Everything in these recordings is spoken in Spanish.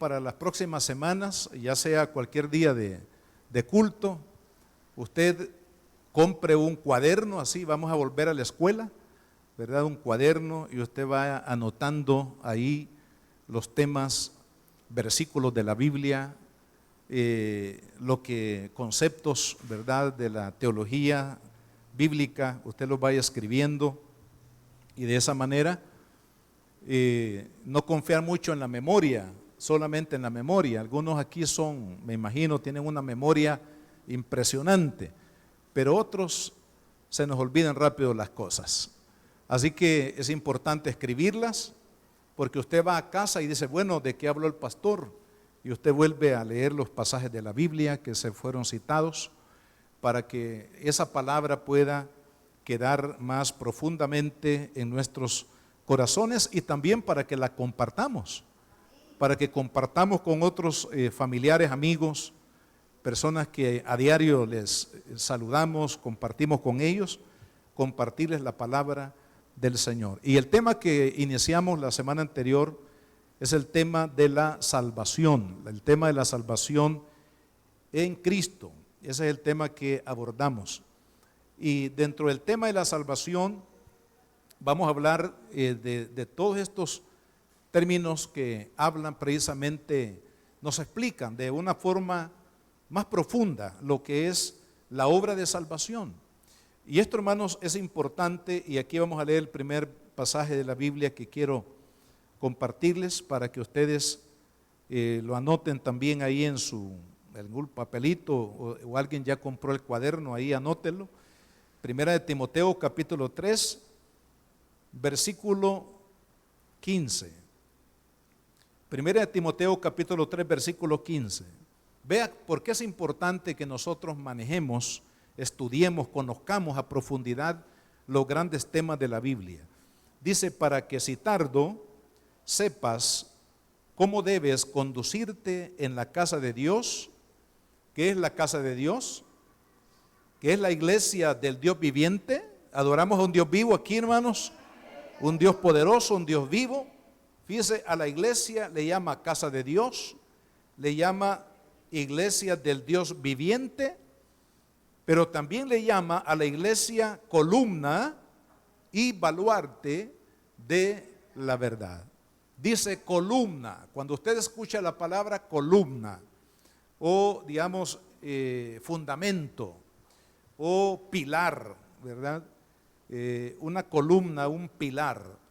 para las próximas semanas, ya sea cualquier día de culto, usted compre un cuaderno, así vamos a volver a la escuela, ¿verdad? Un cuaderno, y usted va anotando ahí los temas, versículos de la Biblia, conceptos, ¿verdad?, de la teología bíblica, usted los vaya escribiendo, y de esa manera no confiar mucho en la memoria, solamente en la memoria. Algunos aquí me imagino, tienen una memoria impresionante, pero otros se nos olvidan rápido las cosas. Así que es importante escribirlas, porque usted va a casa y dice, bueno, ¿de qué habló el pastor? Y usted vuelve a leer los pasajes de la Biblia que se fueron citados, para que esa palabra pueda quedar más profundamente en nuestros corazones, y también para que la compartamos, con otros familiares, amigos, personas que a diario les saludamos, compartimos con ellos, compartirles la palabra del Señor. Y el tema que iniciamos la semana anterior es el tema de la salvación, en Cristo. Ese es el tema que abordamos. Y dentro del tema de la salvación vamos a hablar de todos estos términos que hablan precisamente, nos explican de una forma más profunda lo que es la obra de salvación. Y esto, hermanos, es importante, y aquí vamos a leer el primer pasaje de la Biblia que quiero compartirles para que ustedes lo anoten también ahí en algún papelito, o alguien ya compró el cuaderno, ahí anótenlo. Primera de Timoteo capítulo 3, versículo 15. Primera de Timoteo capítulo 3, versículo 15. Vea por qué es importante que nosotros manejemos, estudiemos, conozcamos a profundidad los grandes temas de la Biblia. Dice, para que si tardo, sepas cómo debes conducirte en la casa de Dios. ¿Qué es la casa de Dios? ¿Qué es la iglesia del Dios viviente? Adoramos a un Dios vivo aquí, hermanos, un Dios poderoso, un Dios vivo. Fíjese, a la iglesia le llama casa de Dios, le llama iglesia del Dios viviente, pero también le llama a la iglesia columna y baluarte de la verdad. Dice columna. Cuando usted escucha la palabra columna, o digamos fundamento, o pilar, ¿verdad? Una columna, un pilar,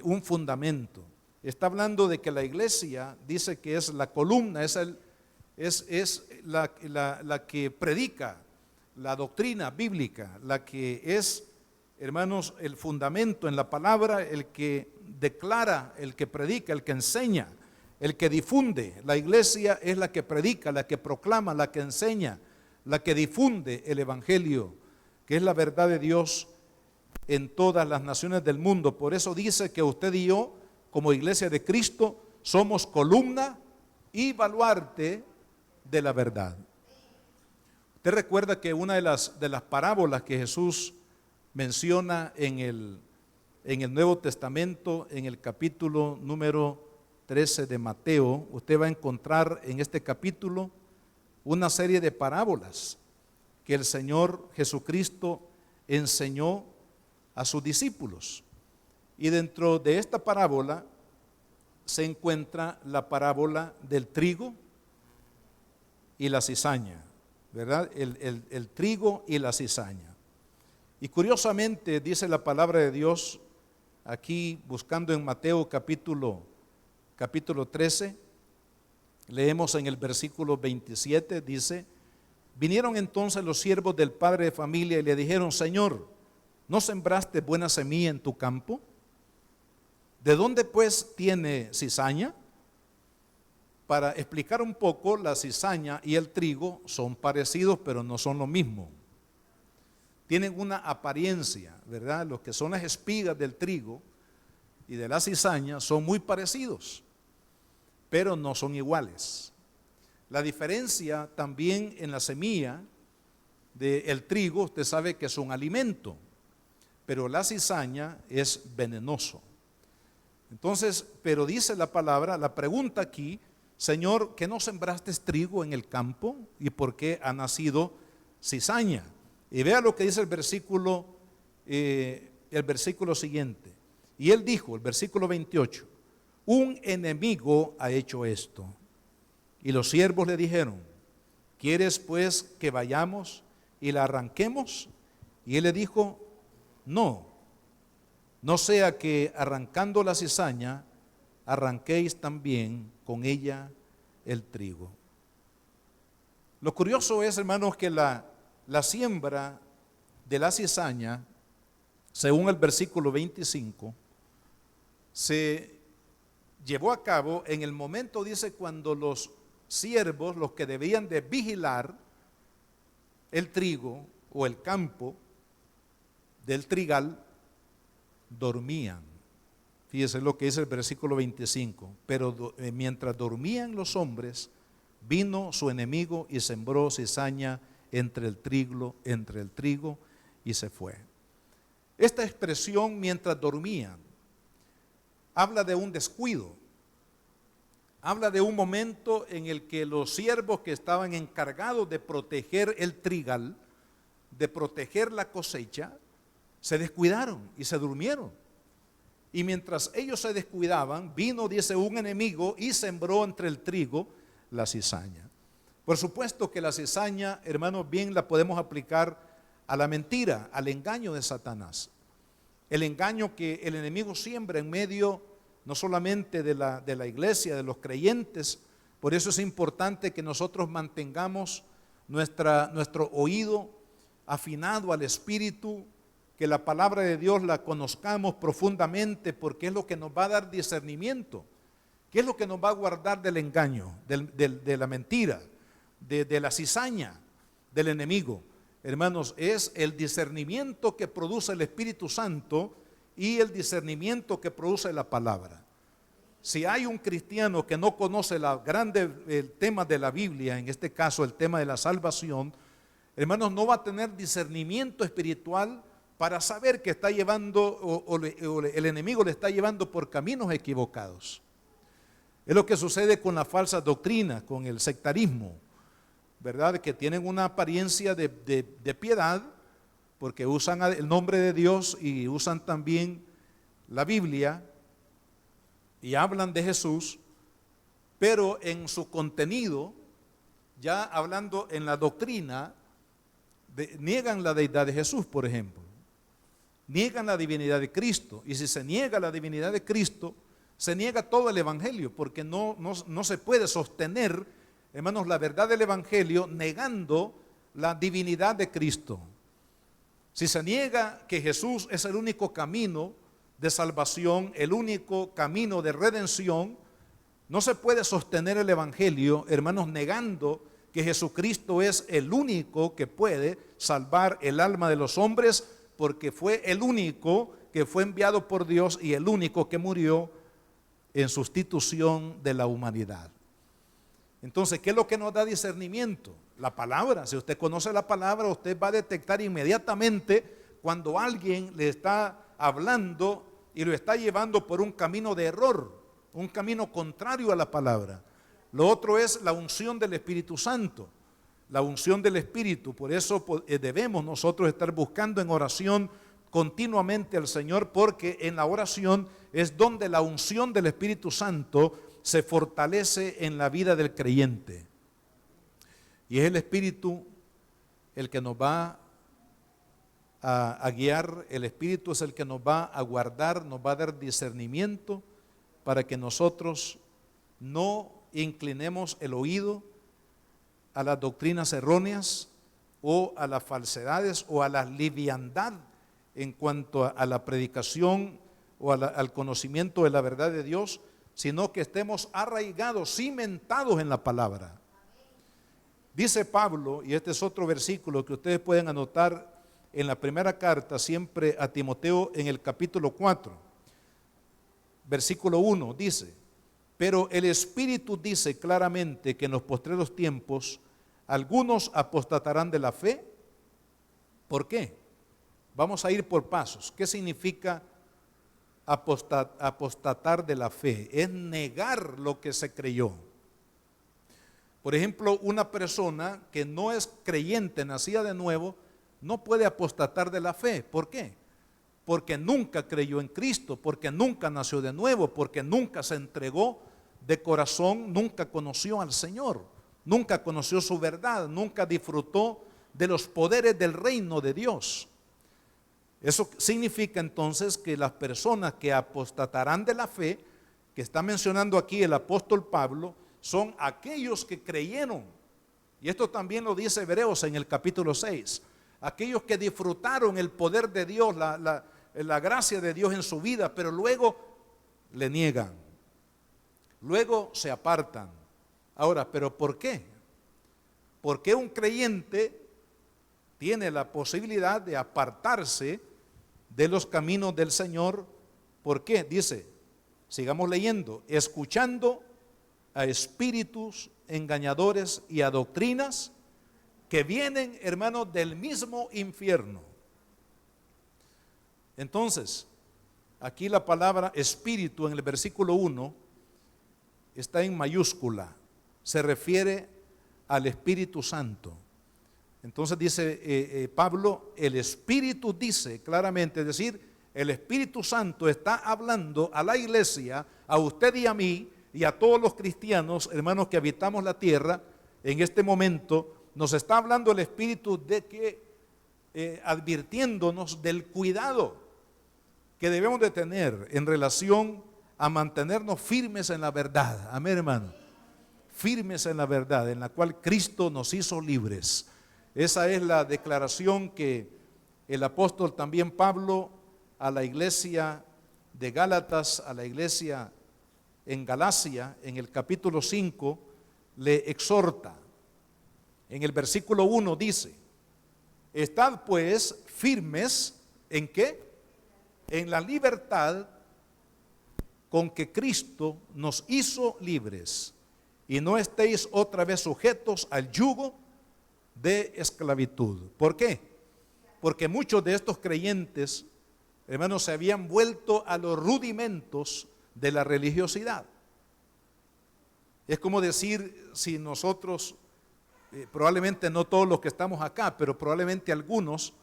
un fundamento. Está hablando de que la iglesia dice que es la columna, es la que predica la doctrina bíblica, la que es, hermanos, el fundamento en la palabra, el que declara, el que predica, el que enseña, el que difunde. La iglesia es la que predica, la que proclama, la que enseña, la que difunde el evangelio, que es la verdad de Dios en todas las naciones del mundo. Por eso dice que usted y yo, como iglesia de Cristo, somos columna y baluarte de la verdad. Usted recuerda que una de las parábolas que Jesús menciona en el Nuevo Testamento, en el capítulo número 13 de Mateo, usted va a encontrar en este capítulo una serie de parábolas que el Señor Jesucristo enseñó a sus discípulos. Y dentro de esta parábola se encuentra la parábola del trigo y la cizaña, ¿verdad? El trigo y la cizaña. Y curiosamente dice la palabra de Dios aquí, buscando en Mateo capítulo 13, leemos en el versículo 27, dice: vinieron entonces los siervos del padre de familia y le dijeron: Señor, ¿no sembraste buena semilla en tu campo? ¿De dónde pues tiene cizaña? Para explicar un poco, la cizaña y el trigo son parecidos, pero no son lo mismo. Tienen una apariencia, ¿verdad? Los que son las espigas del trigo y de la cizaña son muy parecidos, pero no son iguales. La diferencia también en la semilla del trigo, usted sabe que es un alimento, pero la cizaña es venenoso. Entonces, pero dice la palabra, la pregunta aquí Señor, ¿que no sembraste trigo en el campo? ¿Y por qué ha nacido cizaña? Y vea lo que dice el versículo siguiente. Y él dijo, el versículo 28, un enemigo ha hecho esto. Y los siervos le dijeron, ¿quieres pues que vayamos y la arranquemos? Y él le dijo, no sea que arrancando la cizaña, arranquéis también con ella el trigo. Lo curioso es, hermanos, que la siembra de la cizaña, según el versículo 25, se llevó a cabo en el momento, dice, cuando los siervos, los que debían de vigilar el trigo o el campo del trigal, dormían. Fíjese lo que dice el versículo 25. Pero mientras dormían los hombres, vino su enemigo y sembró cizaña entre el trigo y se fue. Esta expresión, mientras dormían, habla de un descuido. Habla de un momento en el que los siervos que estaban encargados de proteger el trigal, de proteger la cosecha, se descuidaron y se durmieron. Y mientras ellos se descuidaban, vino, dice, un enemigo y sembró entre el trigo la cizaña. Por supuesto que la cizaña, hermanos, bien la podemos aplicar a la mentira, al engaño de Satanás. El engaño que el enemigo siembra en medio no solamente de la iglesia, de los creyentes. Por eso es importante que nosotros mantengamos nuestro oído afinado al Espíritu, que la palabra de Dios la conozcamos profundamente, porque es lo que nos va a dar discernimiento. ¿Qué es lo que nos va a guardar del engaño, de la mentira, de la cizaña del enemigo? Hermanos, es el discernimiento que produce el Espíritu Santo y el discernimiento que produce la palabra. Si hay un cristiano que no conoce el tema de la Biblia, en este caso el tema de la salvación, hermanos, no va a tener discernimiento espiritual para saber que está llevando o el enemigo le está llevando por caminos equivocados. Es lo que sucede con la falsa doctrina, con el sectarismo, ¿verdad? Que tienen una apariencia de piedad, porque usan el nombre de Dios y usan también la Biblia y hablan de Jesús, pero en su contenido, ya hablando en la doctrina, niegan la deidad de Jesús, por ejemplo. Niegan la divinidad de Cristo. Y si se niega la divinidad de Cristo, se niega todo el Evangelio, porque no se puede sostener, hermanos, la verdad del Evangelio negando la divinidad de Cristo. Si se niega que Jesús es el único camino de salvación, el único camino de redención, no se puede sostener el Evangelio, hermanos, negando que Jesucristo es el único que puede salvar el alma de los hombres, porque fue el único que fue enviado por Dios y el único que murió en sustitución de la humanidad. Entonces, ¿qué es lo que nos da discernimiento? La palabra. Si usted conoce la palabra, usted va a detectar inmediatamente cuando alguien le está hablando y lo está llevando por un camino de error, un camino contrario a la palabra. Lo otro es la unción del Espíritu Santo, la unción del Espíritu. Por eso debemos nosotros estar buscando en oración continuamente al Señor, porque en la oración es donde la unción del Espíritu Santo se fortalece en la vida del creyente. Y es el Espíritu el que nos va a guiar, el Espíritu es el que nos va a guardar, nos va a dar discernimiento para que nosotros no inclinemos el oído a las doctrinas erróneas o a las falsedades o a la liviandad en cuanto a la predicación o al conocimiento de la verdad de Dios, sino que estemos arraigados, cimentados en la palabra. Dice Pablo, y este es otro versículo que ustedes pueden anotar en la primera carta siempre a Timoteo, en el capítulo 4, versículo 1, dice: pero el Espíritu dice claramente que en los postreros tiempos algunos apostatarán de la fe. ¿Por qué? Vamos a ir por pasos. ¿Qué significa apostatar de la fe? Es negar lo que se creyó. Por ejemplo, una persona que no es creyente, nacida de nuevo, no puede apostatar de la fe. ¿Por qué? Porque nunca creyó en Cristo, porque nunca nació de nuevo, porque nunca se entregó de corazón, nunca conoció al Señor, nunca conoció su verdad, nunca disfrutó de los poderes del reino de Dios. Eso significa entonces que las personas que apostatarán de la fe, que está mencionando aquí el apóstol Pablo, son aquellos que creyeron. Y esto también lo dice Hebreos en el capítulo 6. Aquellos que disfrutaron el poder de Dios, la gracia de Dios en su vida, pero luego le niegan. Luego se apartan. Ahora, ¿pero por qué? Porque un creyente tiene la posibilidad de apartarse de los caminos del Señor. ¿Por qué? Dice, sigamos leyendo, escuchando a espíritus engañadores y a doctrinas que vienen, hermanos, del mismo infierno. Entonces, aquí la palabra espíritu en el versículo 1 está en mayúscula, se refiere al Espíritu Santo. Entonces dice Pablo, el Espíritu dice claramente, es decir, el Espíritu Santo está hablando a la iglesia, a usted y a mí, y a todos los cristianos, hermanos, que habitamos la tierra, en este momento, nos está hablando el Espíritu de que, advirtiéndonos del cuidado que debemos de tener en relación a mantenernos firmes en la verdad. Amén, hermano. Firmes en la verdad, en la cual Cristo nos hizo libres. Esa es la declaración que el apóstol también Pablo a la iglesia de Gálatas, a la iglesia en Galacia, en el capítulo 5, le exhorta. En el versículo 1 dice, estad pues firmes, ¿en qué? En la libertad con que Cristo nos hizo libres, y no estéis otra vez sujetos al yugo de esclavitud. ¿Por qué? Porque muchos de estos creyentes, hermanos, se habían vuelto a los rudimentos de la religiosidad. Es como decir, si nosotros, probablemente no todos los que estamos acá, pero probablemente algunos,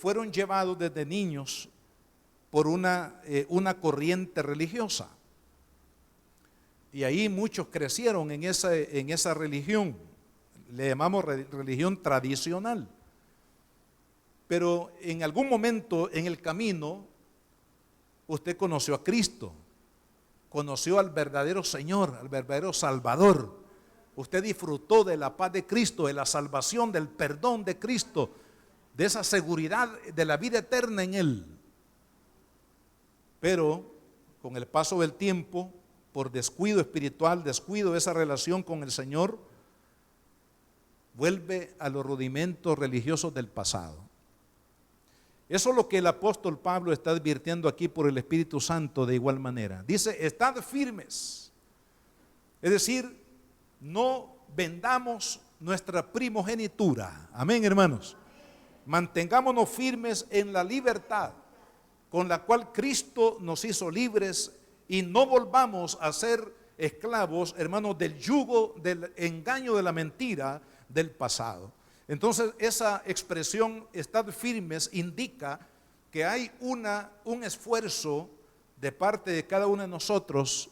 fueron llevados desde niños por una corriente religiosa. Y ahí muchos crecieron en esa religión, le llamamos religión tradicional. Pero en algún momento en el camino, usted conoció a Cristo, conoció al verdadero Señor, al verdadero Salvador. Usted disfrutó de la paz de Cristo, de la salvación, del perdón de Cristo, de esa seguridad de la vida eterna en Él. Pero con el paso del tiempo, por descuido espiritual, descuido de esa relación con el Señor, vuelve a los rudimentos religiosos del pasado. Eso es lo que el apóstol Pablo está advirtiendo aquí por el Espíritu Santo de igual manera. Dice, estad firmes. Es decir, no vendamos nuestra primogenitura. Amén, hermanos. Mantengámonos firmes en la libertad con la cual Cristo nos hizo libres, y no volvamos a ser esclavos, hermanos, del yugo, del engaño, de la mentira del pasado. Entonces, esa expresión, estad firmes, indica que hay un esfuerzo de parte de cada uno de nosotros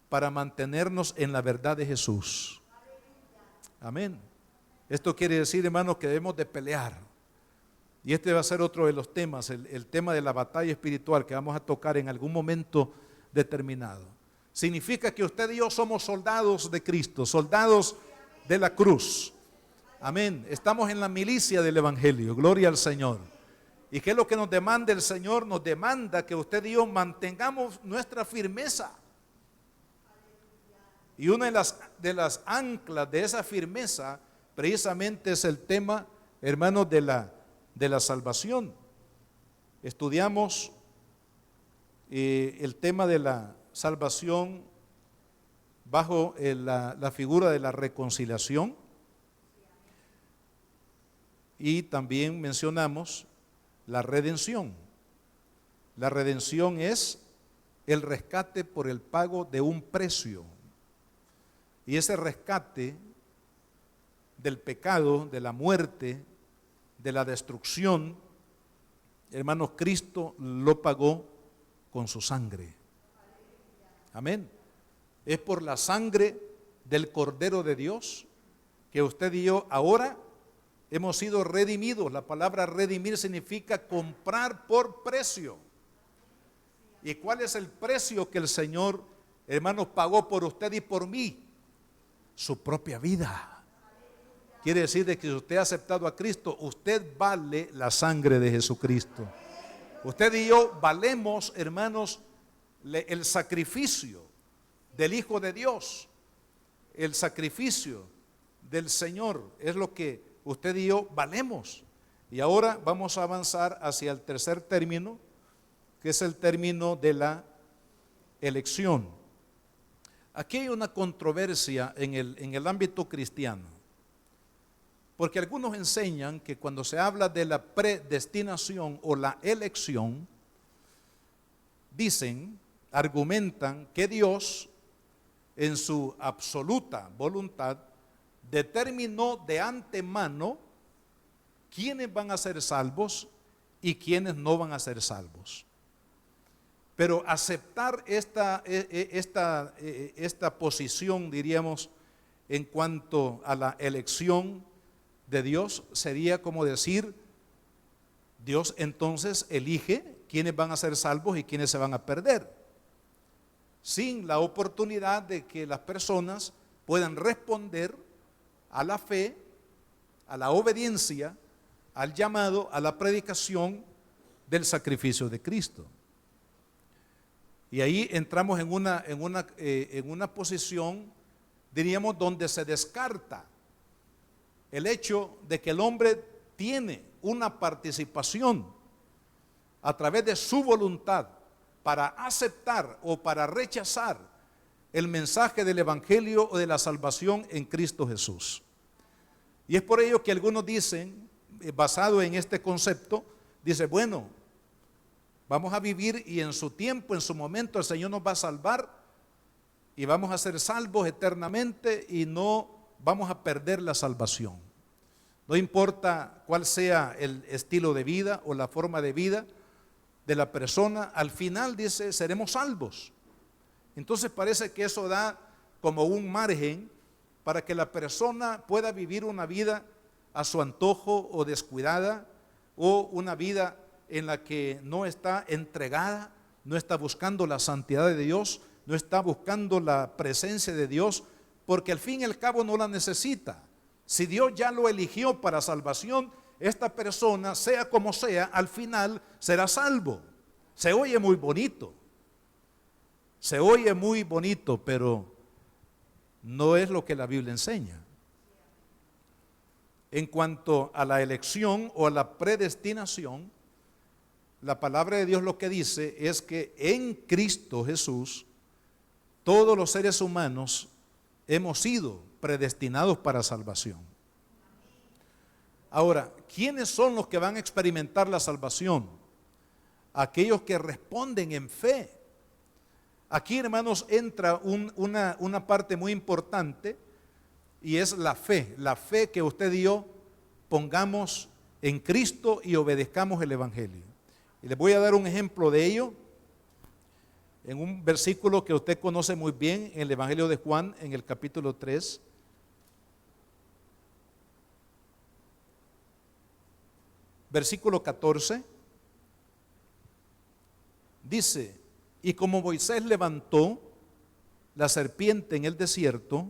para mantenernos en la verdad de Jesús. Amén. Esto quiere decir, hermanos, que debemos de pelear. Y este va a ser otro de los temas, el tema de la batalla espiritual que vamos a tocar en algún momento determinado. Significa que usted y yo somos soldados de Cristo, soldados de la cruz. Amén. Estamos en la milicia del Evangelio. Gloria al Señor. ¿Y qué es lo que nos demanda el Señor? Nos demanda que usted y yo mantengamos nuestra firmeza. Y una de las anclas de esa firmeza precisamente es el tema, hermanos, de la salvación. Estudiamos el tema de la salvación bajo la figura de la reconciliación, y también mencionamos la redención. La redención es el rescate por el pago de un precio. Y ese rescate del pecado, de la muerte, de la destrucción, hermanos, Cristo lo pagó con su sangre. Amén. Es por la sangre del Cordero de Dios que usted y yo ahora hemos sido redimidos. La palabra redimir significa comprar por precio. ¿Y cuál es el precio que el Señor, hermanos, pagó por usted y por mí? Su propia vida. Quiere decir de que si usted ha aceptado a Cristo, usted vale la sangre de Jesucristo. Usted y yo valemos, hermanos, el sacrificio del Hijo de Dios. El sacrificio del Señor es lo que usted y yo valemos. Y ahora vamos a avanzar hacia el tercer término, que es el término de la elección. Aquí hay una controversia en el ámbito cristiano, porque algunos enseñan que cuando se habla de la predestinación o la elección, dicen, argumentan que Dios en su absoluta voluntad determinó de antemano quiénes van a ser salvos y quiénes no van a ser salvos. Pero aceptar esta posición, diríamos, en cuanto a la elección de Dios, sería como decir, Dios entonces elige quiénes van a ser salvos y quiénes se van a perder, sin la oportunidad de que las personas puedan responder a la fe, a la obediencia, al llamado, a la predicación del sacrificio de Cristo. Y ahí entramos en una posición, diríamos, donde se descarta el hecho de que el hombre tiene una participación a través de su voluntad para aceptar o para rechazar el mensaje del Evangelio o de la salvación en Cristo Jesús. Y es por ello que algunos dicen, basado en este concepto, dice, bueno, vamos a vivir y en su tiempo, en su momento, el Señor nos va a salvar y vamos a ser salvos eternamente y no vamos a perder la salvación. No importa cuál sea el estilo de vida o la forma de vida de la persona, al final dice, seremos salvos. Entonces parece que eso da como un margen para que la persona pueda vivir una vida a su antojo o descuidada, o una vida en la que no está entregada, no está buscando la santidad de Dios, no está buscando la presencia de Dios, porque al fin y al cabo no la necesita. Si Dios ya lo eligió para salvación, esta persona, sea como sea, al final será salvo. Se oye muy bonito, pero no es lo que la Biblia enseña. En cuanto a la elección o a la predestinación, la palabra de Dios lo que dice es que en Cristo Jesús todos los seres humanos hemos sido predestinados para salvación. Ahora, ¿quiénes son los que van a experimentar la salvación? Aquellos que responden en fe. Aquí, hermanos, entra una parte muy importante y es la fe que usted y yo pongamos en Cristo y obedezcamos el Evangelio. Y les voy a dar un ejemplo de ello en un versículo que usted conoce muy bien, en el Evangelio de Juan, en el capítulo 3. Versículo 14. Dice, y como Moisés levantó la serpiente en el desierto,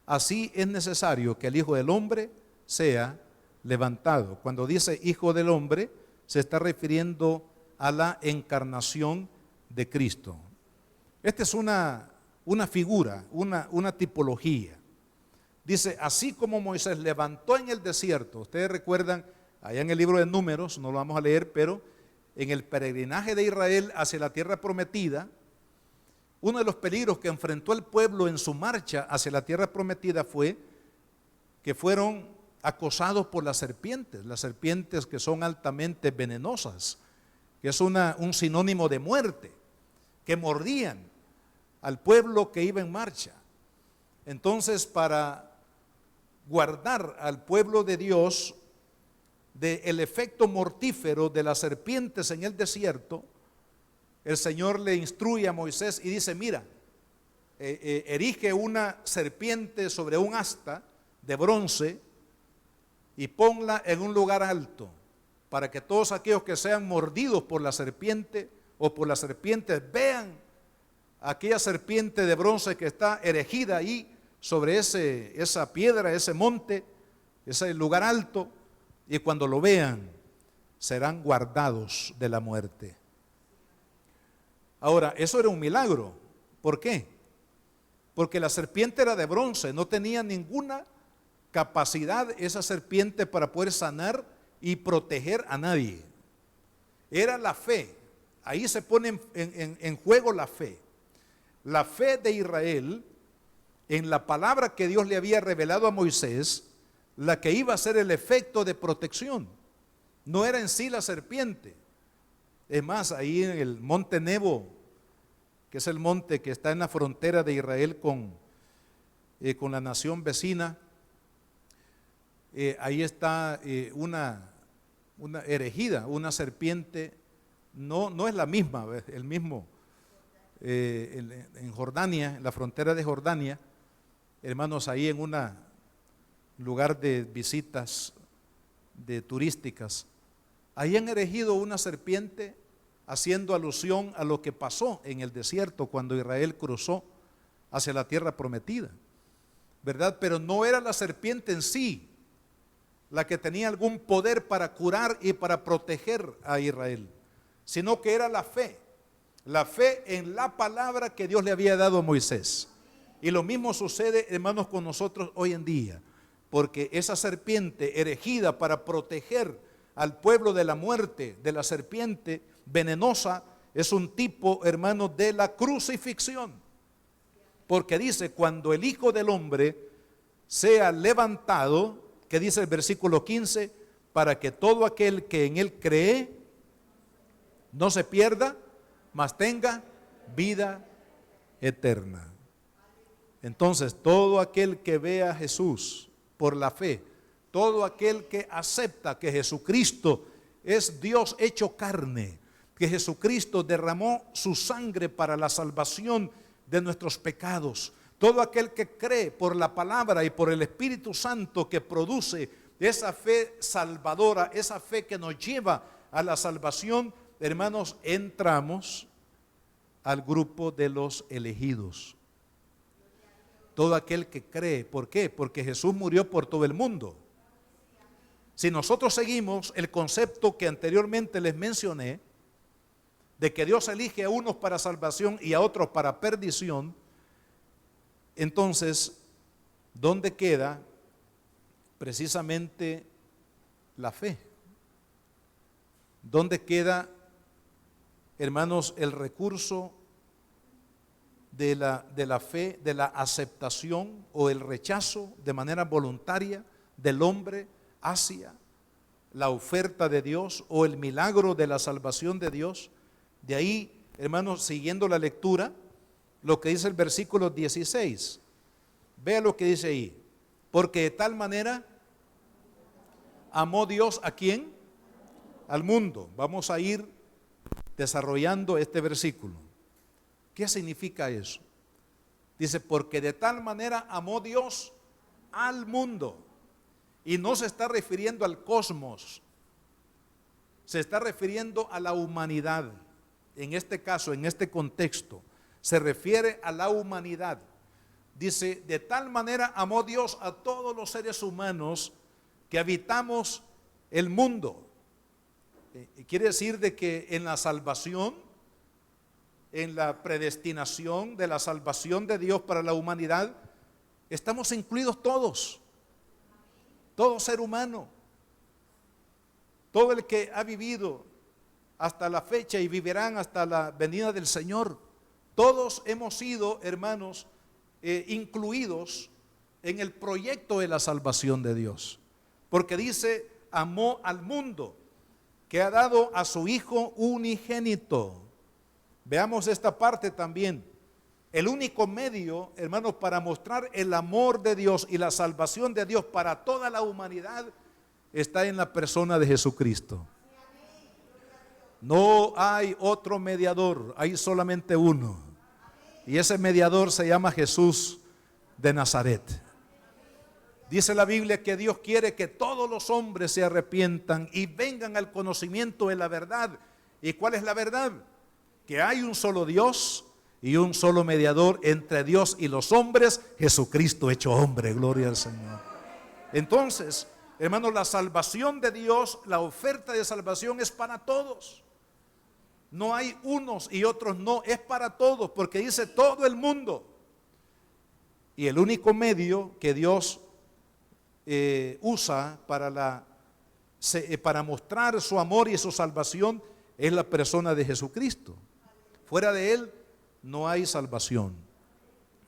así es necesario que el Hijo del Hombre sea levantado. Cuando dice Hijo del Hombre, se está refiriendo a la encarnación de Cristo. Esta es una figura, una tipología. Dice, así como Moisés levantó en el desierto, ustedes recuerdan, allá en el libro de Números, no lo vamos a leer, pero en el peregrinaje de Israel hacia la tierra prometida, uno de los peligros que enfrentó el pueblo en su marcha hacia la tierra prometida fue que fueron acosados por las serpientes que son altamente venenosas, que es un sinónimo de muerte, que mordían al pueblo que iba en marcha. Entonces, para guardar al pueblo de Dios del efecto mortífero de las serpientes en el desierto, el Señor le instruye a Moisés y dice: mira, erige una serpiente sobre un asta de bronce y ponla en un lugar alto, para que todos aquellos que sean mordidos por la serpiente o por las serpientes vean aquella serpiente de bronce que está erigida ahí sobre esa piedra, ese monte, ese lugar alto, y cuando lo vean serán guardados de la muerte. Ahora, eso era un milagro. ¿Por qué? Porque la serpiente era de bronce, no tenía ninguna capacidad esa serpiente para poder sanar y proteger a nadie. Era la fe. Ahí se pone en juego la fe. La fe de Israel en la palabra que Dios le había revelado a Moisés, la que iba a ser el efecto de protección. No era en sí la serpiente. Es más, ahí en el monte Nebo, que es el monte que está en la frontera de Israel con la nación vecina, ahí está una erigida, una serpiente. No es la misma, el mismo, en Jordania, en la frontera de Jordania, hermanos, ahí en un lugar de visitas turísticas, ahí han erigido una serpiente haciendo alusión a lo que pasó en el desierto cuando Israel cruzó hacia la tierra prometida, ¿verdad? Pero no era la serpiente en sí la que tenía algún poder para curar y para proteger a Israel, sino que era la fe en la palabra que Dios le había dado a Moisés. Y lo mismo sucede, hermanos, con nosotros hoy en día, porque esa serpiente erigida para proteger al pueblo de la muerte, de la serpiente venenosa, es un tipo, hermanos, de la crucifixión. Porque dice: cuando el Hijo del Hombre sea levantado, que dice el versículo 15, para que todo aquel que en él cree no se pierda, mas tenga vida eterna. Entonces, todo aquel que ve a Jesús por la fe, todo aquel que acepta que Jesucristo es Dios hecho carne, que Jesucristo derramó su sangre para la salvación de nuestros pecados, todo aquel que cree por la palabra y por el Espíritu Santo que produce esa fe salvadora, esa fe que nos lleva a la salvación, hermanos, entramos al grupo de los elegidos. Todo aquel que cree. ¿Por qué? Porque Jesús murió por todo el mundo. Si nosotros seguimos el concepto que anteriormente les mencioné, de que Dios elige a unos para salvación y a otros para perdición, entonces, ¿dónde queda precisamente la fe? ¿Dónde queda, hermanos, el recurso de la fe, de la aceptación o el rechazo de manera voluntaria del hombre hacia la oferta de Dios o el milagro de la salvación de Dios? De ahí, hermanos, siguiendo la lectura, lo que dice el versículo 16. Vea lo que dice ahí. Porque de tal manera amó Dios ¿a quién? Al mundo. Vamos a ir desarrollando este versículo. ¿Qué significa eso? Dice: porque de tal manera amó Dios al mundo. Y no se está refiriendo al cosmos, se está refiriendo a la humanidad. En este caso, en este contexto, se refiere a la humanidad. Dice: de tal manera amó Dios a todos los seres humanos que habitamos el mundo. Quiere decir de que en la salvación, en la predestinación de la salvación de Dios para la humanidad, estamos incluidos todos, todo ser humano, todo el que ha vivido hasta la fecha y vivirán hasta la venida del Señor. Todos hemos sido, hermanos, incluidos en el proyecto de la salvación de Dios, porque dice: amó al mundo, que ha dado a su Hijo unigénito. Veamos esta parte también. El único medio, hermanos, para mostrar el amor de Dios y la salvación de Dios para toda la humanidad está en la persona de Jesucristo. No hay otro mediador, hay solamente uno. Y ese mediador se llama Jesús de Nazaret. Dice la Biblia que Dios quiere que todos los hombres se arrepientan y vengan al conocimiento de la verdad. ¿Y cuál es la verdad? Que hay un solo Dios y un solo mediador entre Dios y los hombres, Jesucristo hecho hombre, gloria al Señor. Entonces, hermanos, la salvación de Dios, la oferta de salvación es para todos. No hay unos y otros no, es para todos, porque dice todo el mundo. Y el único medio que Dios usa para mostrar su amor y su salvación es la persona de Jesucristo. Fuera de Él no hay salvación,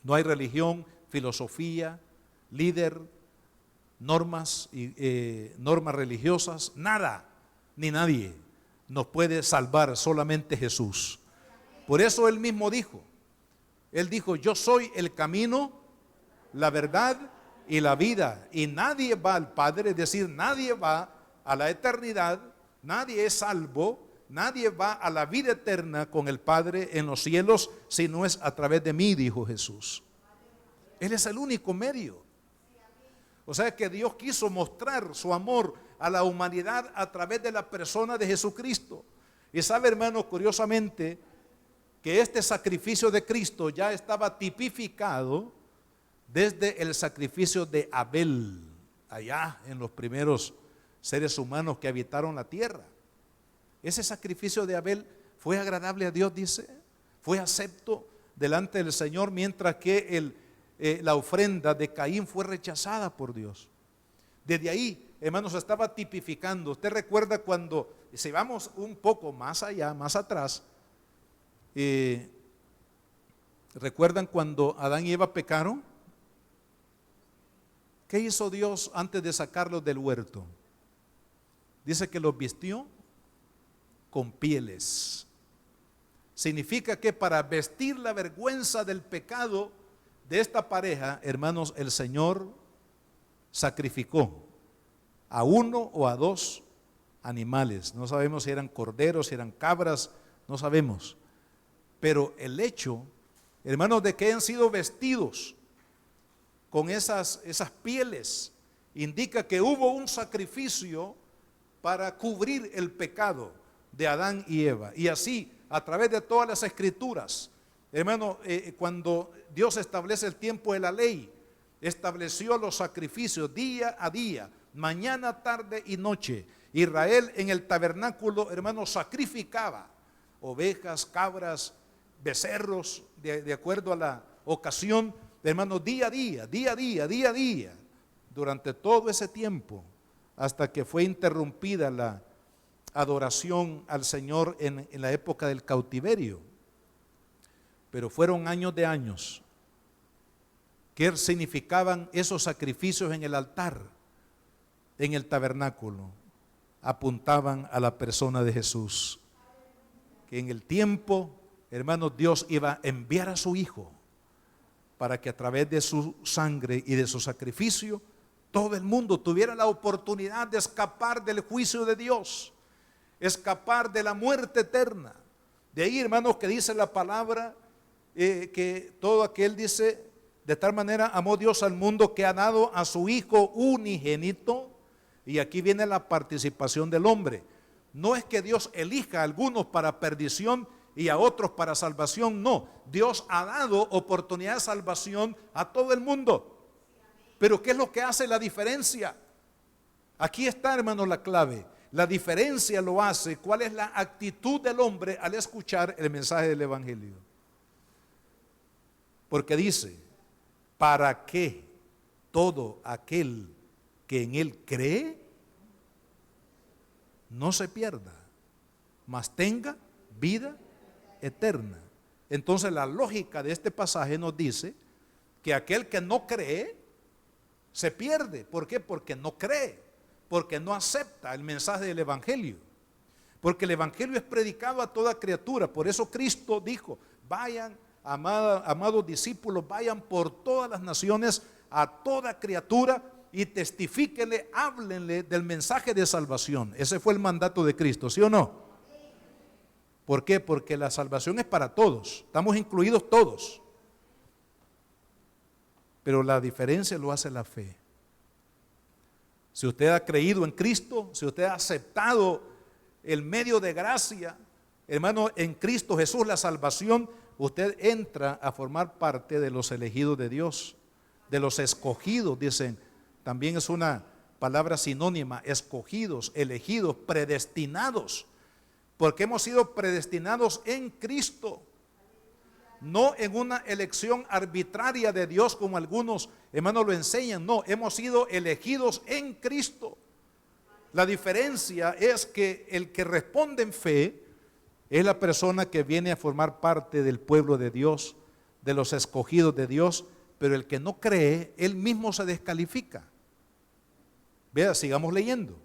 no hay religión, filosofía, líder, normas religiosas, nada, ni nadie nos puede salvar, solamente Jesús. Por eso Él mismo dijo, yo soy el camino, la verdad y la vida, y nadie va al Padre, es decir, nadie va a la eternidad, nadie es salvo, nadie va a la vida eterna con el Padre en los cielos si no es a través de mí, dijo Jesús. Él es el único medio. O sea que Dios quiso mostrar su amor a la humanidad a través de la persona de Jesucristo. Y sabe, hermano, curiosamente, que este sacrificio de Cristo ya estaba tipificado desde el sacrificio de Abel, allá en los primeros seres humanos que habitaron la tierra. Ese sacrificio de Abel fue agradable a Dios, dice, fue acepto delante del Señor, mientras que la ofrenda de Caín fue rechazada por Dios. Desde ahí, hermanos, estaba tipificando. Usted recuerda cuando, si vamos un poco más allá, más atrás, ¿recuerdan cuando Adán y Eva pecaron? ¿Qué hizo Dios antes de sacarlos del huerto? Dice que los vistió con pieles. Significa que para vestir la vergüenza del pecado de esta pareja, hermanos, el Señor sacrificó a uno o a dos animales. No sabemos si eran corderos, si eran cabras, no sabemos. Pero el hecho, hermanos, de que hayan sido vestidos con esas pieles, indica que hubo un sacrificio para cubrir el pecado de Adán y Eva. Y así, a través de todas las escrituras, hermano, cuando Dios establece el tiempo de la ley, estableció los sacrificios día a día, mañana, tarde y noche. Israel en el tabernáculo, hermano, sacrificaba ovejas, cabras, becerros, de acuerdo a la ocasión, hermano, día a día, día a día, día a día, durante todo ese tiempo, hasta que fue interrumpida la adoración al Señor en la época del cautiverio. Pero fueron años de años. ¿Qué significaban esos sacrificios en el altar, en el tabernáculo? Apuntaban a la persona de Jesús, que en el tiempo, hermanos, Dios iba a enviar a su Hijo para que a través de su sangre y de su sacrificio todo el mundo tuviera la oportunidad de escapar del juicio de Dios, escapar de la muerte eterna. De ahí, hermanos, que dice la palabra que todo aquel, dice, de tal manera amó Dios al mundo que ha dado a su Hijo unigénito. Y aquí viene la participación del hombre. No es que Dios elija a algunos para perdición y a otros para salvación, no. Dios ha dado oportunidad de salvación a todo el mundo. Pero ¿qué es lo que hace la diferencia? Aquí está, hermanos, la clave. La diferencia lo hace, ¿cuál es la actitud del hombre al escuchar el mensaje del Evangelio? Porque dice, para que todo aquel que en él cree no se pierda, mas tenga vida eterna. Entonces la lógica de este pasaje nos dice que aquel que no cree se pierde. ¿Por qué? Porque no cree, porque no acepta el mensaje del Evangelio. Porque el Evangelio es predicado a toda criatura. Por eso Cristo dijo, vayan amados discípulos, vayan por todas las naciones, a toda criatura, y testifíquenle, háblenle del mensaje de salvación. Ese fue el mandato de Cristo, ¿sí o no? ¿Por qué? Porque la salvación es para todos, estamos incluidos todos. Pero la diferencia lo hace la fe. Si usted ha creído en Cristo, si usted ha aceptado el medio de gracia, hermano, en Cristo Jesús la salvación, usted entra a formar parte de los elegidos de Dios, de los escogidos, dicen. También es una palabra sinónima, escogidos, elegidos, predestinados, porque hemos sido predestinados en Cristo. No en una elección arbitraria de Dios como algunos hermanos lo enseñan. No, hemos sido elegidos en Cristo. La diferencia es que el que responde en fe es la persona que viene a formar parte del pueblo de Dios, de los escogidos de Dios, pero el que no cree, él mismo se descalifica. Vea, sigamos leyendo.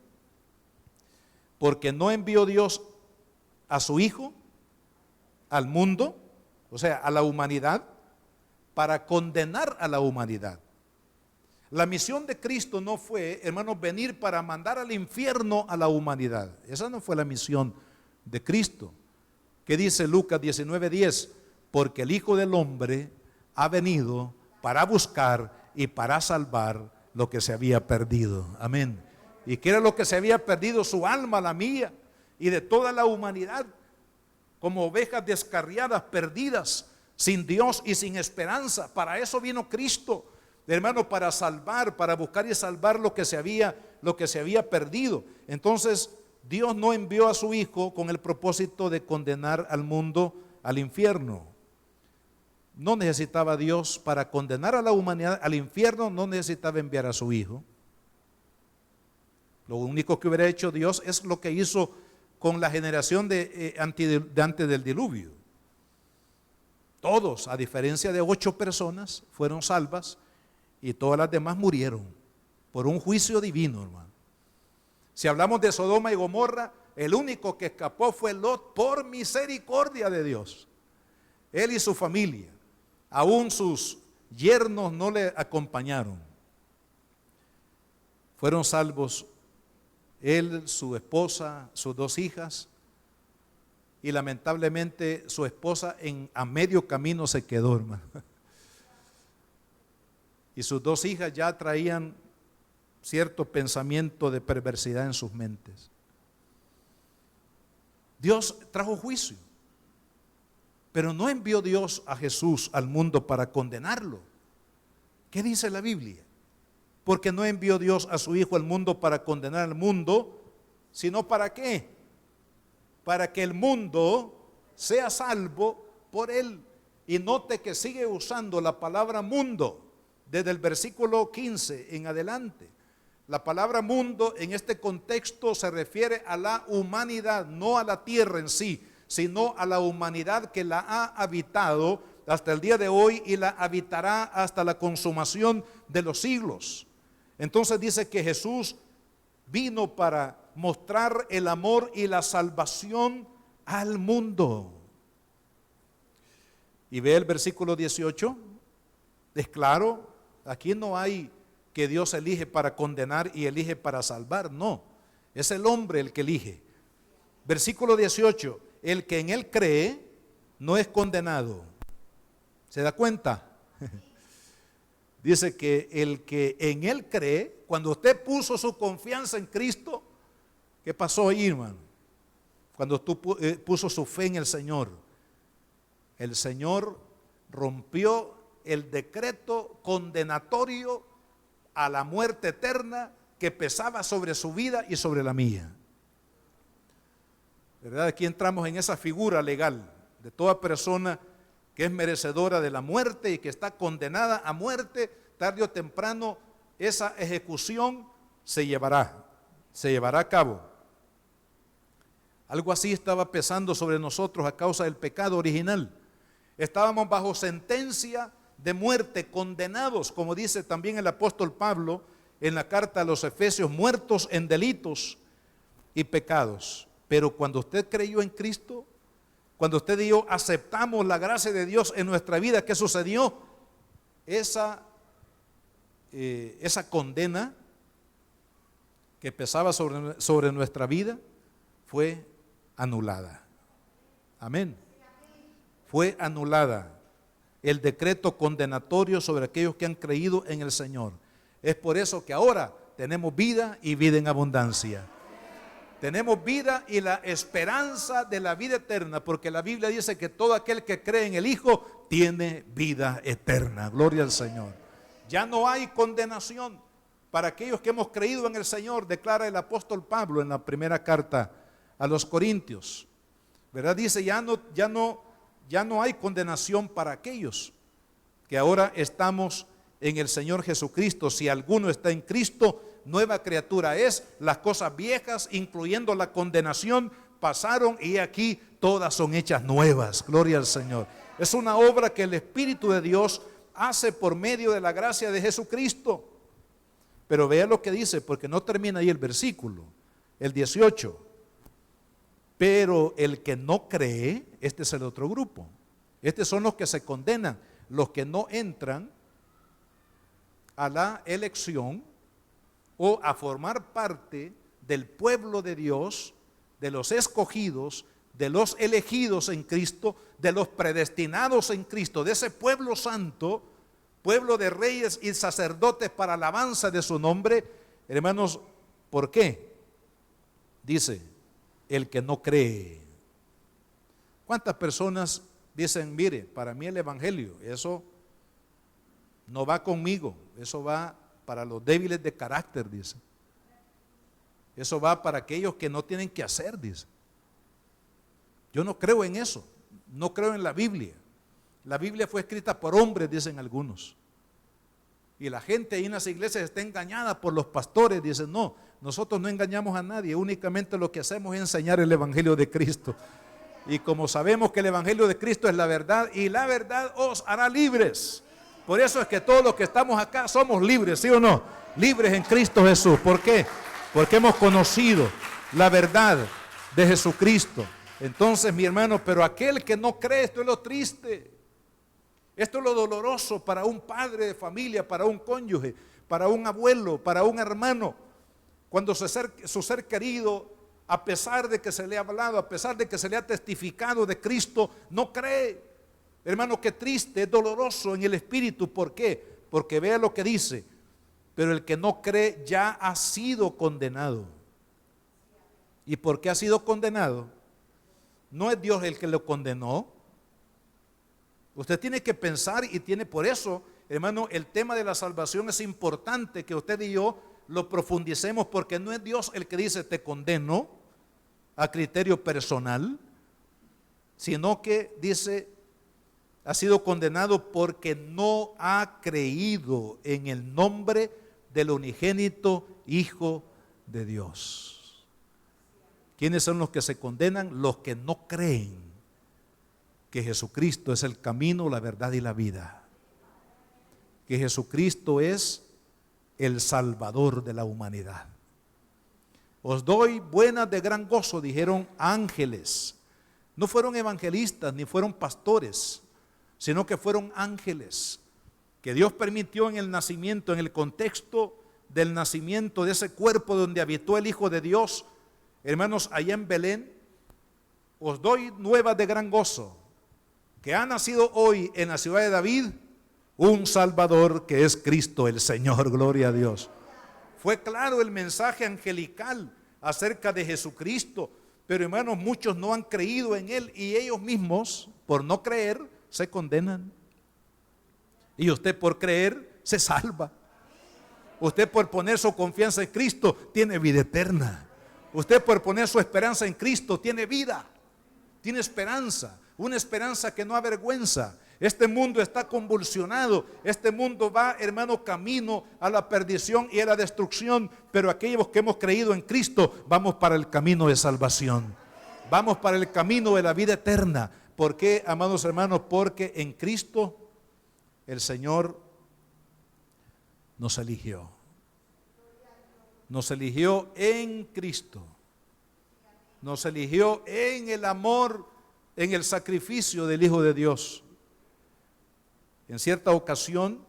Porque no envió Dios a su Hijo al mundo, o sea, a la humanidad, para condenar a la humanidad. La misión de Cristo no fue, hermanos, venir para mandar al infierno a la humanidad. Esa no fue la misión de Cristo. ¿Qué dice Lucas 19:10? Porque el Hijo del Hombre ha venido para buscar y para salvar lo que se había perdido. Amén. ¿Y qué era lo que se había perdido? Su alma, la mía y de toda la humanidad, como ovejas descarriadas, perdidas, sin Dios y sin esperanza. Para eso vino Cristo, hermano, para salvar, para buscar y salvar lo que se había perdido. Entonces, Dios no envió a su Hijo con el propósito de condenar al mundo al infierno. No necesitaba Dios para condenar a la humanidad al infierno, no necesitaba enviar a su Hijo. Lo único que hubiera hecho Dios es lo que hizo con la generación de antes del diluvio. Todos, a diferencia de 8 personas, fueron salvas y todas las demás murieron por un juicio divino, hermano. Si hablamos de Sodoma y Gomorra, el único que escapó fue Lot por misericordia de Dios. Él y su familia, aún sus yernos no le acompañaron. Fueron salvos él, su esposa, sus 2 hijas, y lamentablemente su esposa a medio camino se quedó, hermano. Y sus 2 hijas ya traían cierto pensamiento de perversidad en sus mentes. Dios trajo juicio, pero no envió Dios a Jesús al mundo para condenarlo. ¿Qué dice la Biblia? Porque no envió Dios a su Hijo al mundo para condenar al mundo, sino ¿para qué? Para que el mundo sea salvo por él. Y note que sigue usando la palabra mundo desde el versículo 15 en adelante. La palabra mundo en este contexto se refiere a la humanidad, no a la tierra en sí, sino a la humanidad que la ha habitado hasta el día de hoy y la habitará hasta la consumación de los siglos. Entonces dice que Jesús vino para mostrar el amor y la salvación al mundo. Y ve el versículo 18, es claro, aquí no hay que Dios elige para condenar y elige para salvar, no, es el hombre el que elige. Versículo 18, el que en él cree no es condenado. ¿Se da cuenta? Dice que el que en él cree, cuando usted puso su confianza en Cristo, ¿qué pasó ahí, hermano? Cuando tú puso su fe en el Señor rompió el decreto condenatorio a la muerte eterna que pesaba sobre su vida y sobre la mía. ¿Verdad? Aquí entramos en esa figura legal de toda persona que es merecedora de la muerte y que está condenada a muerte. Tarde o temprano esa ejecución se llevará a cabo. Algo así estaba pesando sobre nosotros a causa del pecado original. Estábamos bajo sentencia de muerte, condenados, como dice también el apóstol Pablo en la carta a los Efesios, muertos en delitos y pecados. Pero cuando usted creyó en Cristo, Cuando usted y yo aceptamos la gracia de Dios en nuestra vida, ¿qué sucedió? Esa condena que pesaba sobre nuestra vida fue anulada. Amén. Fue anulada el decreto condenatorio sobre aquellos que han creído en el Señor. Es por eso que ahora tenemos vida y vida en abundancia. Tenemos vida y la esperanza de la vida eterna, porque la Biblia dice que todo aquel que cree en el Hijo tiene vida eterna. Gloria al Señor. Ya no hay condenación para aquellos que hemos creído en el Señor, declara el apóstol Pablo en la primera carta a los Corintios. ¿Verdad? Dice, ya no hay condenación para aquellos que ahora estamos en el Señor Jesucristo. Si alguno está en Cristo, nueva criatura es. Las cosas viejas, incluyendo la condenación, pasaron y aquí todas son hechas nuevas. Gloria al Señor. Es una obra que el Espíritu de Dios hace por medio de la gracia de Jesucristo. Pero vea lo que dice, porque no termina ahí el versículo, el 18. Pero el que no cree, este es el otro grupo. Estos son los que se condenan, los que no entran a la elección o a formar parte del pueblo de Dios, de los escogidos, de los elegidos en Cristo, de los predestinados en Cristo, de ese pueblo santo, pueblo de reyes y sacerdotes para alabanza de su nombre. Hermanos, ¿por qué? Dice, el que no cree. ¿Cuántas personas dicen, mire, para mí el evangelio, eso no va conmigo, eso va para los débiles de carácter, dice. Eso va para aquellos que no tienen que hacer, dice. Yo no creo en eso, no creo en la Biblia. La Biblia fue escrita por hombres, dicen algunos. Y la gente ahí en las iglesias está engañada por los pastores, dicen, no, nosotros no engañamos a nadie, únicamente lo que hacemos es enseñar el evangelio de Cristo. Y como sabemos que el evangelio de Cristo es la verdad, y la verdad os hará libres. Por eso es que todos los que estamos acá somos libres, ¿sí o no? Libres en Cristo Jesús. ¿Por qué? Porque hemos conocido la verdad de Jesucristo. Entonces, mi hermano, pero aquel que no cree, esto es lo triste. Esto es lo doloroso para un padre de familia, para un cónyuge, para un abuelo, para un hermano. Cuando su ser querido, a pesar de que se le ha hablado, a pesar de que se le ha testificado de Cristo, no cree. Hermano, qué triste, es doloroso en el espíritu. ¿Por qué? Porque vea lo que dice. Pero el que no cree ya ha sido condenado. ¿Y por qué ha sido condenado? No es Dios el que lo condenó. Usted tiene que pensar y tiene por eso, hermano, el tema de la salvación es importante que usted y yo lo profundicemos, porque no es Dios el que dice te condeno a criterio personal, sino que dice ha sido condenado porque no ha creído en el nombre del unigénito Hijo de Dios. ¿Quiénes son los que se condenan? Los que no creen que Jesucristo es el camino, la verdad y la vida. Que Jesucristo es el Salvador de la humanidad. Os doy buenas de gran gozo, dijeron ángeles. No fueron evangelistas ni fueron pastores, sino que fueron ángeles que Dios permitió en el nacimiento, en el contexto del nacimiento de ese cuerpo donde habitó el Hijo de Dios. Hermanos, allá en Belén, os doy nuevas de gran gozo, que ha nacido hoy en la ciudad de David un Salvador que es Cristo el Señor. Gloria a Dios. Fue claro el mensaje angelical acerca de Jesucristo, pero hermanos, muchos no han creído en Él y ellos mismos, por no creer, se condenan. Y usted por creer se salva. Usted por poner su confianza en Cristo tiene vida eterna. Usted por poner su esperanza en Cristo tiene vida, tiene esperanza, una esperanza que no avergüenza. Este mundo está convulsionado, este mundo va, hermano, camino a la perdición y a la destrucción, pero aquellos que hemos creído en Cristo vamos para el camino de salvación, vamos para el camino de la vida eterna. ¿Por qué, amados hermanos? Porque en Cristo el Señor nos eligió en Cristo, nos eligió en el amor en el sacrificio del Hijo de Dios. En cierta ocasión,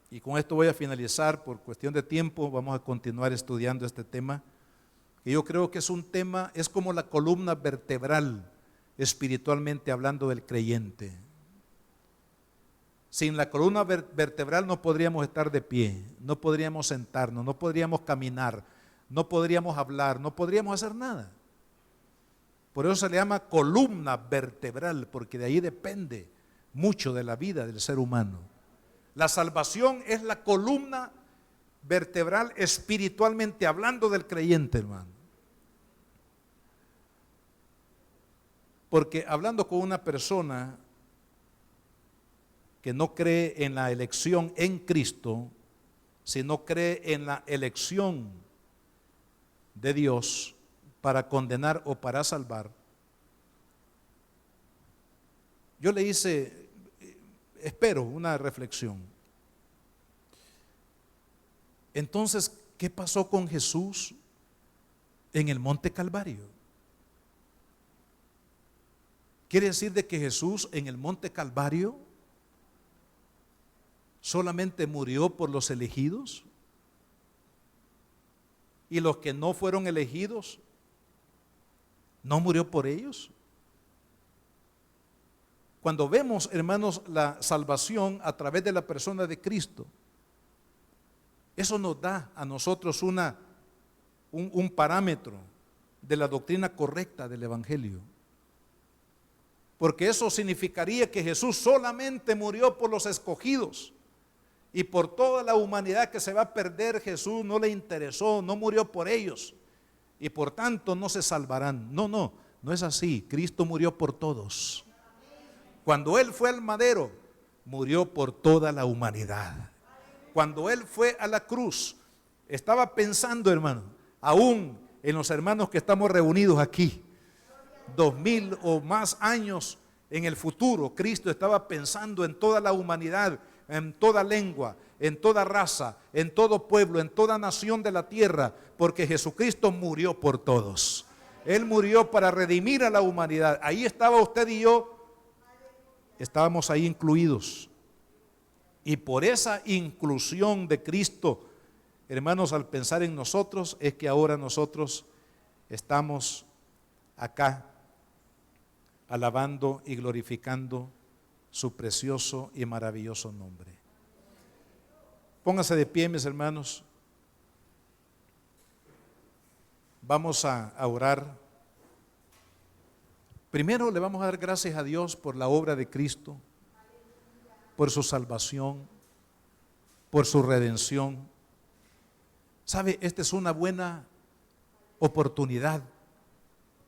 y con esto voy a finalizar por cuestión de tiempo, vamos a continuar estudiando este tema, que yo creo que es un tema, es como la columna vertebral espiritualmente hablando del creyente. Sin la columna vertebral no podríamos estar de pie, no podríamos sentarnos, no podríamos caminar, no podríamos hablar, no podríamos hacer nada. Por eso se le llama columna vertebral, porque de ahí depende mucho de la vida del ser humano. La salvación es la columna vertebral espiritualmente hablando del creyente, hermano. Porque hablando con una persona que no cree en la elección en Cristo, sino cree en la elección de Dios para condenar o para salvar, yo le hice, espero, una reflexión. Entonces, ¿qué pasó con Jesús en el Monte Calvario? Quiere decir de que Jesús en el Monte Calvario solamente murió por los elegidos, y los que no fueron elegidos, ¿no murió por ellos? Cuando vemos, hermanos, la salvación a través de la persona de Cristo, eso nos da a nosotros un parámetro de la doctrina correcta del Evangelio. Porque eso significaría que Jesús solamente murió por los escogidos, y por toda la humanidad que se va a perder, Jesús no le interesó, no murió por ellos, y por tanto no se salvarán. No es así. Cristo murió por todos. Cuando Él fue al madero, murió por toda la humanidad. Cuando Él fue a la cruz, estaba pensando, hermano, aún en los hermanos que estamos reunidos aquí, 2000 o más años en el futuro. Cristo estaba pensando en toda la humanidad, en toda lengua, en toda raza, en todo pueblo, en toda nación de la tierra, porque Jesucristo murió por todos. Él murió para redimir a la humanidad. Ahí estaba usted y yo, estábamos ahí incluidos. Y por esa inclusión de Cristo, hermanos, al pensar en nosotros, es que ahora nosotros estamos acá alabando y glorificando su precioso y maravilloso nombre. Póngase de pie, mis hermanos. Vamos a orar. Primero le vamos a dar gracias a Dios por la obra de Cristo, por su salvación, por su redención. ¿Sabe? Esta es una buena oportunidad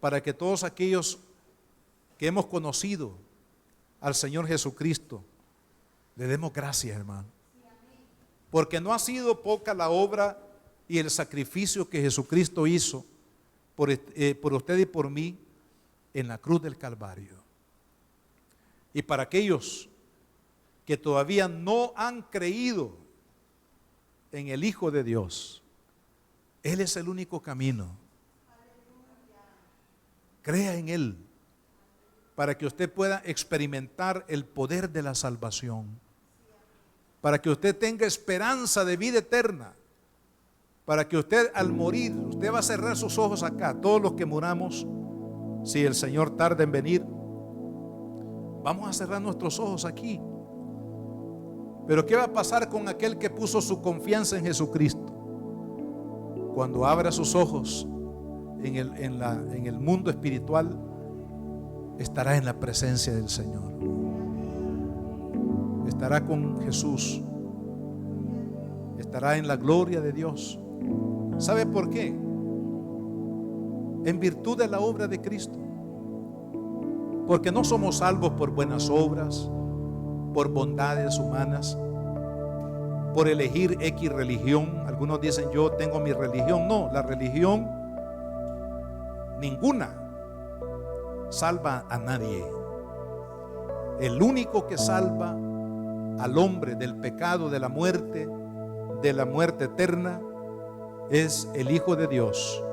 para que todos aquellos que hemos conocido al Señor Jesucristo le demos gracias, hermano. Porque no ha sido poca la obra y el sacrificio que Jesucristo hizo por usted y por mí en la cruz del Calvario. Y para aquellos que todavía no han creído en el Hijo de Dios, Él es el único camino. Crea en Él para que usted pueda experimentar el poder de la salvación, para que usted tenga esperanza de vida eterna, para que usted al morir, usted va a cerrar sus ojos acá. Todos los que muramos, si el Señor tarda en venir, vamos a cerrar nuestros ojos aquí. Pero ¿qué va a pasar con aquel que puso su confianza en Jesucristo? Cuando abra sus ojos en el mundo espiritual, estará en la presencia del Señor. Estará con Jesús. Estará en la gloria de Dios. ¿Sabe por qué? En virtud de la obra de Cristo. Porque no somos salvos por buenas obras, por bondades humanas, por elegir X religión. Algunos dicen, yo tengo mi religión. No, la religión ninguna salva a nadie. El único que salva al hombre del pecado, de la muerte eterna, es el Hijo de Dios,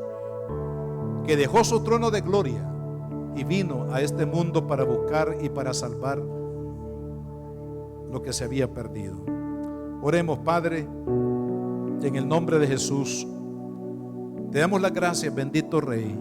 que dejó su trono de gloria y vino a este mundo para buscar y para salvar lo que se había perdido. Oremos, Padre, en el nombre de Jesús. Te damos las gracias, bendito Rey,